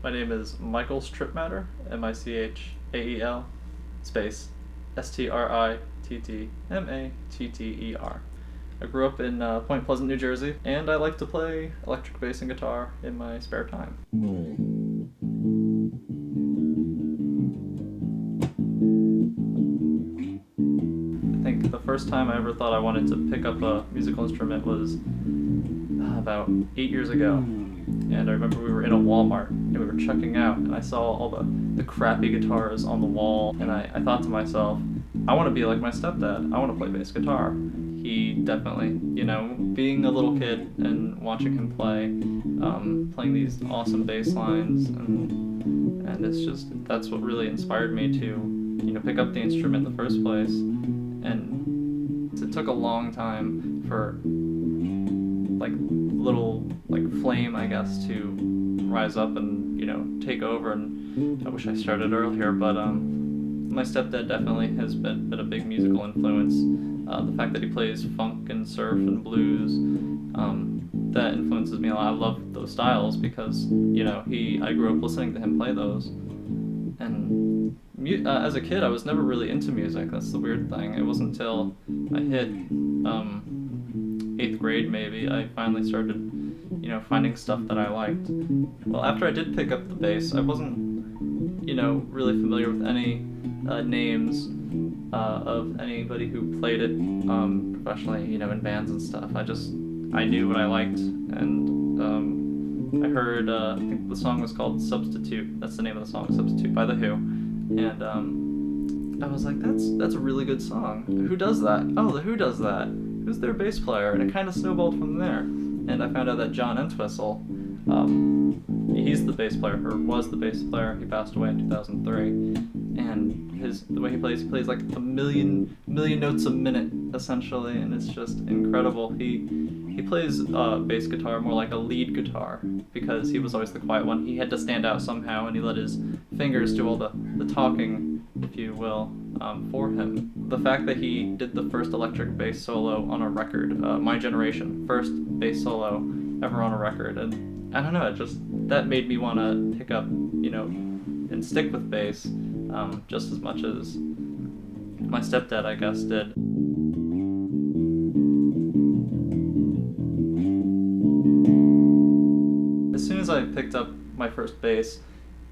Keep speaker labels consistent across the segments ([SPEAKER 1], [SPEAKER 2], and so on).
[SPEAKER 1] My name is Michael Strittmatter, Michael, space, Strittmatter. I grew up in Point Pleasant, New Jersey, and I like to play electric bass and guitar in my spare time. I think the first time I ever thought I wanted to pick up a musical instrument was about 8 years ago. And I remember we were in a Walmart and we were checking out, and I saw all the crappy guitars on the wall, and I thought to myself, I want to be like my stepdad. I want to play bass guitar. He definitely, being a little kid and watching him play, playing these awesome bass lines, and it's just, that's what really inspired me to, pick up the instrument in the first place. And it took a long time for little flame, I guess, to rise up and take over. And I wish I started earlier, but my stepdad definitely has been a big musical influence. The fact that he plays funk and surf and blues, that influences me a lot. I love those styles because I grew up listening to him play those. And as a kid, I was never really into music. That's the weird thing. It wasn't until I hit 8th grade, maybe, I finally started, finding stuff that I liked. Well, after I did pick up the bass, I wasn't, really familiar with any names of anybody who played it professionally, in bands and stuff. I knew what I liked, and I heard, I think the song was called Substitute. That's the name of the song, Substitute by The Who. And I was like, that's a really good song. Who does that? Oh, The Who does that. Who's their bass player? And it kind of snowballed from there. And I found out that John Entwistle, he's the bass player, or was the bass player. He passed away in 2003. And the way he plays like a million notes a minute, essentially, and it's just incredible. He plays bass guitar more like a lead guitar, because he was always the quiet one. He had to stand out somehow, and he let his fingers do all the talking, if you will, for him. The fact that he did the first electric bass solo on a record, My Generation, first bass solo ever on a record, and I don't know, that made me want to pick up, and stick with bass, just as much as my stepdad, I guess, did. As soon as I picked up my first bass,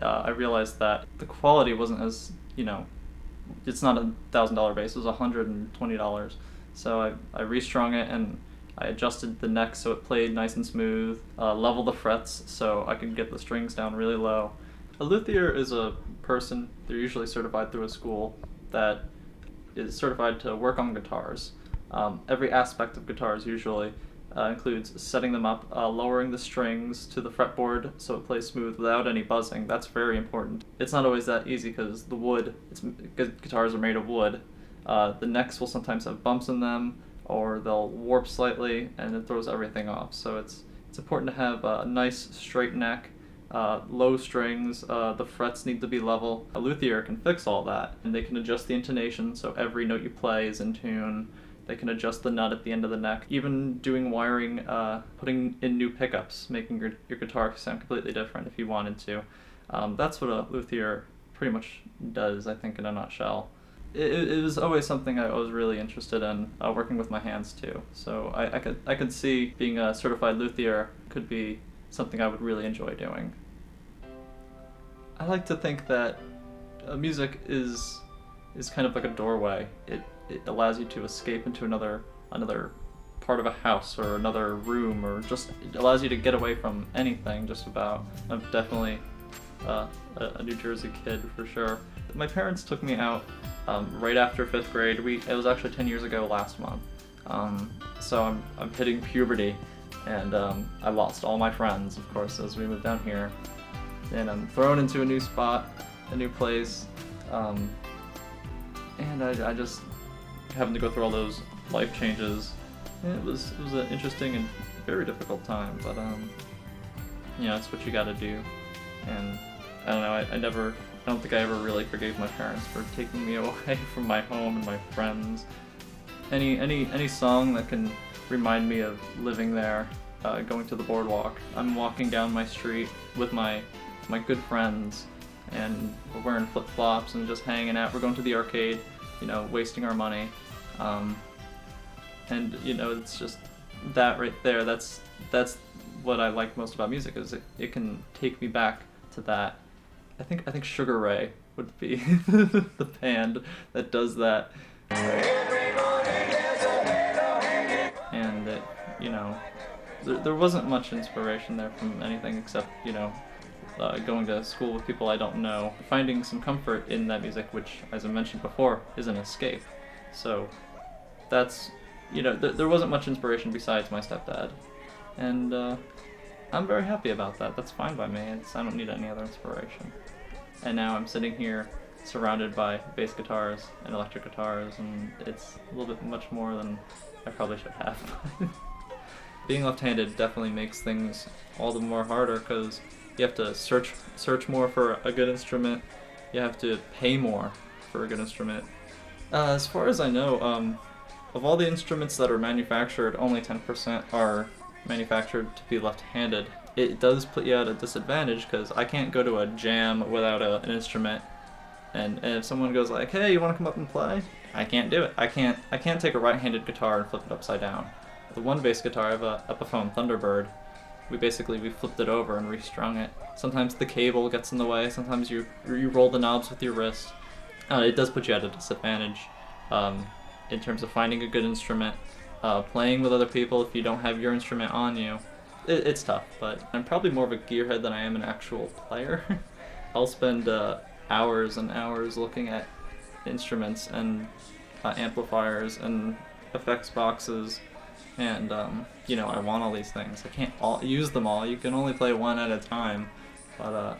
[SPEAKER 1] I realized that the quality wasn't as, it's not $1,000 bass, it was $120. So I restrung it and I adjusted the neck so it played nice and smooth, leveled the frets so I could get the strings down really low. A luthier is a person, they're usually certified through a school that is certified to work on guitars. Every aspect of guitars usually includes setting them up, lowering the strings to the fretboard so it plays smooth without any buzzing. That's very important. It's not always that easy because the wood, guitars are made of wood. The necks will sometimes have bumps in them, or they'll warp slightly, and it throws everything off. So it's important to have a nice straight neck, low strings, the frets need to be level. A luthier can fix all that, and they can adjust the intonation so every note you play is in tune. They can adjust the nut at the end of the neck, even doing wiring, putting in new pickups, making your guitar sound completely different if you wanted to. That's what a luthier pretty much does, I think, in a nutshell. It was always something I was really interested in, working with my hands too. So I could see being a certified luthier could be something I would really enjoy doing. I like to think that music is kind of like a doorway. It allows you to escape into another part of a house or another room, or just it allows you to get away from anything, just about. I'm definitely a New Jersey kid for sure. My parents took me out right after 5th grade. It was actually 10 years ago last month. So I'm hitting puberty, and I lost all my friends, of course, as we moved down here. And I'm thrown into a new spot, a new place, and I just having to go through all those life changes. It was an interesting and very difficult time, but it's what you got to do. And I don't know, I don't think I ever really forgave my parents for taking me away from my home and my friends. Any song that can remind me of living there, going to the boardwalk. I'm walking down my street with my my good friends, and we're wearing flip-flops and just hanging out. We're going to the arcade, wasting our money. And it's just that right there. That's what I like most about music, is it can take me back to that. I think Sugar Ray would be the band that does that. And there wasn't much inspiration there from anything except going to school with people I don't know, finding some comfort in that music, which, as I mentioned before, is an escape. So that's there wasn't much inspiration besides my stepdad, and I'm very happy about that. That's fine by me. I don't need any other inspiration. And now I'm sitting here surrounded by bass guitars and electric guitars, and it's a little bit much more than I probably should have. Being left-handed definitely makes things all the more harder, because you have to search more for a good instrument. You have to pay more for a good instrument. As far as I know, of all the instruments that are manufactured, only 10% are manufactured to be left-handed. It does put you at a disadvantage, because I can't go to a jam without an instrument, and if someone goes like, "Hey, you want to come up and play?" I can't do it. I can't take a right-handed guitar and flip it upside down. The one bass guitar, I have a Epiphone Thunderbird. We flipped it over and restrung it. Sometimes the cable gets in the way. Sometimes you roll the knobs with your wrist. It does put you at a disadvantage in terms of finding a good instrument, playing with other people if you don't have your instrument on you. It's tough, but I'm probably more of a gearhead than I am an actual player. I'll spend hours and hours looking at instruments and amplifiers and effects boxes, and I want all these things. I can't use them all. You can only play one at a time, but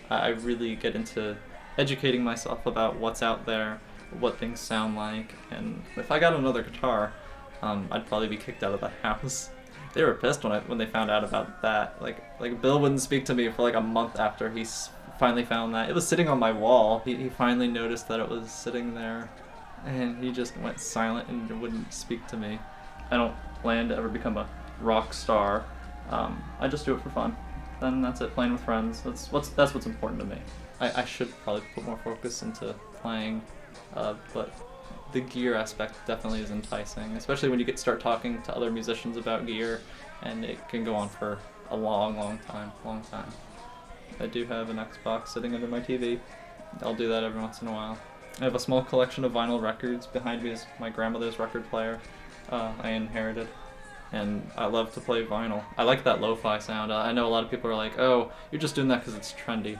[SPEAKER 1] I really get into educating myself about what's out there, what things sound like, and if I got another guitar, I'd probably be kicked out of the house. They were pissed when they found out about that. Like Bill wouldn't speak to me for like a month after he finally found that. It was sitting on my wall. He finally noticed that it was sitting there, and he just went silent and wouldn't speak to me. I don't plan to ever become a rock star. I just do it for fun. Then that's it, playing with friends. That's what's important to me. I should probably put more focus into playing, but the gear aspect definitely is enticing, especially when you start talking to other musicians about gear, and it can go on for a long time. I do have an Xbox sitting under my TV. I'll do that every once in a while. I have a small collection of vinyl records. Behind me is my grandmother's record player I inherited, and I love to play vinyl. I like that lo-fi sound. I know a lot of people are like, "Oh, you're just doing that because it's trendy."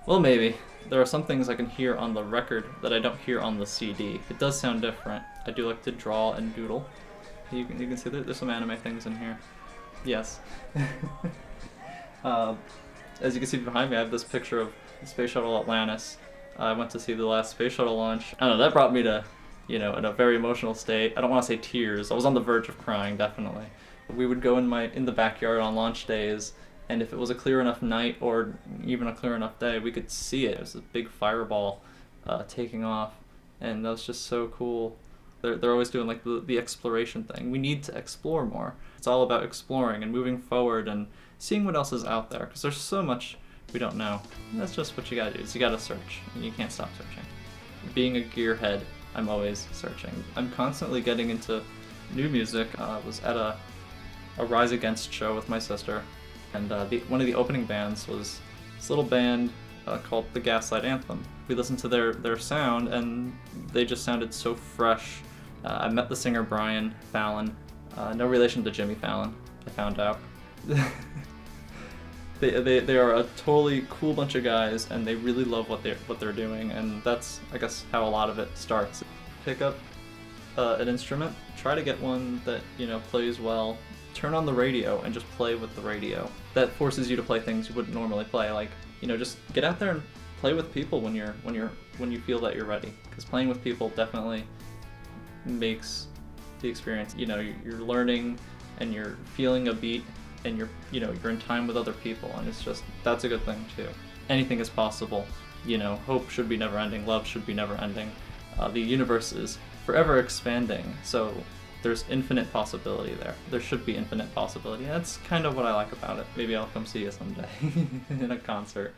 [SPEAKER 1] Well, maybe. There are some things I can hear on the record that I don't hear on the CD. It does sound different. I do like to draw and doodle. You can see there's some anime things in here. Yes. As you can see behind me, I have this picture of the Space Shuttle Atlantis. I went to see the last Space Shuttle launch. I don't know, that brought me to, in a very emotional state. I don't want to say tears. I was on the verge of crying, definitely. We would go in the backyard on launch days, and if it was a clear enough night or even a clear enough day, we could see it. It was a big fireball taking off, and that was just so cool. They're always doing like the exploration thing. We need to explore more. It's all about exploring and moving forward and seeing what else is out there, because there's so much we don't know. And that's just what you gotta do, is you gotta search, and you can't stop searching. Being a gearhead, I'm always searching. I'm constantly getting into new music. I was at a Rise Against show with my sister, and one of the opening bands was this little band called the Gaslight Anthem. We listened to their sound, and they just sounded so fresh. I met the singer Brian Fallon, no relation to Jimmy Fallon, I found out. They are a totally cool bunch of guys, and they really love what they're doing, and that's, I guess, how a lot of it starts. Pick up an instrument, try to get one that plays well. Turn on the radio and just play with the radio. That forces you to play things you wouldn't normally play, like just get out there and play with people when you feel that you're ready. Because playing with people definitely makes the experience. You're learning and you're feeling a beat, and you're in time with other people, and that's a good thing too. Anything is possible. Hope should be never ending. Love should be never ending. The universe is forever expanding. So there's infinite possibility there. There should be infinite possibility. That's kind of what I like about it. Maybe I'll come see you someday in a concert.